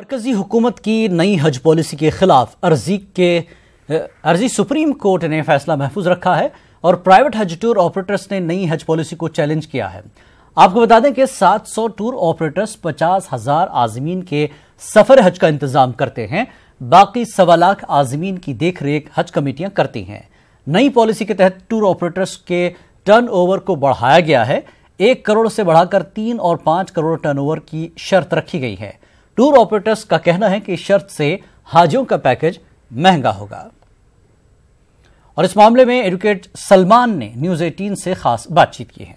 मरकजी हुकूमत की नई हज पॉलिसी के खिलाफ अर्जी सुप्रीम कोर्ट ने फैसला महफूज रखा है और प्राइवेट हज टूर ऑपरेटर्स ने नई हज पॉलिसी को चैलेंज किया है। आपको बता दें कि 700 टूर ऑपरेटर्स 50,000 आज़मीन के सफर हज का इंतजाम करते हैं, बाकी 1.25 लाख आज़मीन की देखरेख हज कमेटियां करती हैं। नई पॉलिसी के तहत टूर ऑपरेटर्स के टर्नओवर को बढ़ाया गया है। 1 करोड़ से बढ़ाकर 3 और 5 करोड़ टर्नओवर की शर्त रखी गई है। टूर ऑपरेटर्स का कहना है कि इस शर्त से हाजियों का पैकेज महंगा होगा। और इस मामले में एडवोकेट सलमान ने न्यूज़ 18 से खास बातचीत की है।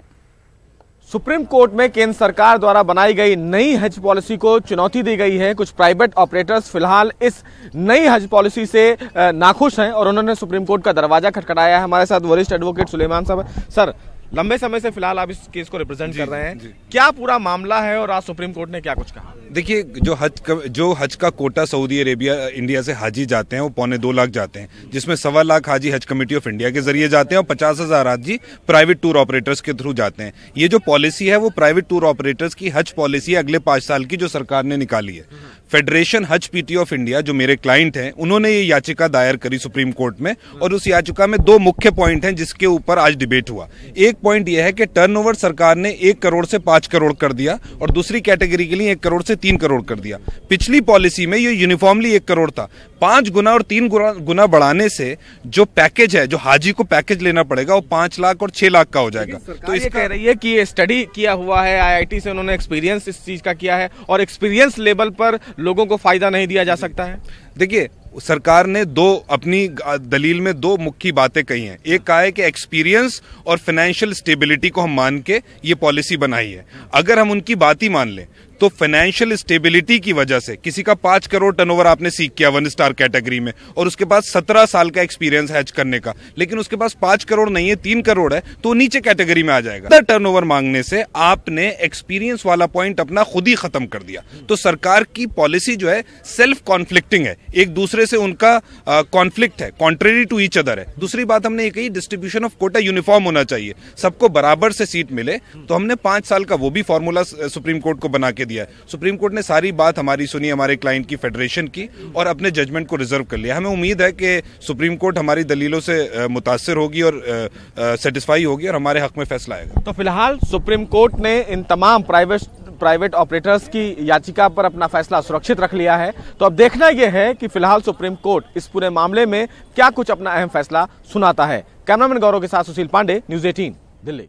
सुप्रीम कोर्ट में केंद्र सरकार द्वारा बनाई गई नई हज पॉलिसी को चुनौती दी गई है। कुछ प्राइवेट ऑपरेटर्स फिलहाल इस नई हज पॉलिसी से नाखुश हैं और उन्होंने सुप्रीम कोर्ट का दरवाजा खटखटाया है। हमारे साथ वरिष्ठ एडवोकेट सुलेमान साहब। सर, लंबे समय से फिलहाल आप इस केस को रिप्रेजेंट कर रहे हैं, क्या पूरा मामला है और आज सुप्रीम कोर्ट ने क्या कुछ कहा? देखिए, जो हज का कोटा सऊदी अरेबिया इंडिया से हाजी जाते हैं वो 2.25 लाख जाते हैं, जिसमें 1.25 लाख हाजी हज कमेटी ऑफ इंडिया के जरिए जाते हैं और 50,000 हाजी प्राइवेट टूर ऑपरेटर्स के थ्रू जाते हैं। ये जो पॉलिसी है वो प्राइवेट टूर ऑपरेटर्स की हज पॉलिसी है अगले 5 साल की, जो सरकार ने निकाली है। फेडरेशन हज पीटी ऑफ इंडिया, जो मेरे क्लाइंट हैं, उन्होंने ये याचिका दायर करी सुप्रीम कोर्ट में और उस याचिका में 2 मुख्य पॉइंट हैं जिसके ऊपर आज डिबेट हुआ। एक पॉइंट यह है कि टर्नओवर सरकार ने 1 करोड़ से 5 करोड़ कर दिया और दूसरी कैटेगरी के लिए 1 करोड़ से 3 करोड़ कर दिया। पिछली पॉलिसी में ये यूनिफॉर्मली 1 करोड़ था। 5 गुना और 3 गुना बढ़ाने से जो पैकेज है, जो हाजी को पैकेज लेना पड़ेगा, वो 5 लाख और 6 लाख का हो जाएगा। तो इस कह रही है कि ये स्टडी किया हुआ है, IIT से उन्होंने एक्सपीरियंस इस चीज का किया है और एक्सपीरियंस लेवल पर लोगों को फायदा नहीं दिया जा सकता है। देखिए, सरकार ने अपनी दलील में 2 मुख्य बातें कही हैं। एक कहा है कि एक्सपीरियंस और फाइनेंशियल स्टेबिलिटी को हम मान के ये पॉलिसी बनाई है। अगर हम उनकी बात ही मान लें तो फाइनेंशियल स्टेबिलिटी की वजह से किसी का 5 करोड़ टर्नओवर आपने सीख किया 1 स्टार कैटेगरी में और उसके पास 17 साल का एक्सपीरियंस है हज करने का, लेकिन उसके पास 5 करोड़ नहीं है, 3 करोड़ है, तो नीचे कैटेगरी में आ जाएगा। टर्नओवर मांगने से आपने एक्सपीरियंस वाला पॉइंट अपना खुद ही खत्म कर दिया। तो सरकार की पॉलिसी जो है सेल्फ कॉन्फ्लिक्टिंग है, एक दूसरे से उनका कॉन्फ्लिक्ट है, कॉन्ट्रेरी टू ईच अदर है। दूसरी बात हमने ये कही, डिस्ट्रीब्यूशन ऑफ कोटा यूनिफॉर्म होना चाहिए, सबको बराबर से सीट मिले। तो हमने 5 साल का वो भी फॉर्मूला सुप्रीम कोर्ट को बना के दिया है। सुप्रीम कोर्ट ने सारी बात हमारी सुनी, हमारे क्लाइंट की फेडरेशन की, और अपने जजमेंट को रिजर्व कर लिया। हमें उम्मीद है कि सुप्रीम कोर्ट हमारी दलीलों से मुतासिर होगी और सेटिस्फाई होगी और हमारे हक में फैसला आएगा। तो फिलहाल सुप्रीम कोर्ट ने इन तमाम प्राइवेट ऑपरेटर्स की याचिका पर अपना फैसला सुरक्षित रख लिया है। तो अब देखना यह है कि फिलहाल सुप्रीम कोर्ट इस पूरे मामले में क्या कुछ अपना अहम फैसला सुनाता है। कैमरामैन गौरव के साथ सुशील पांडे, न्यूज़ 18 दिल्ली।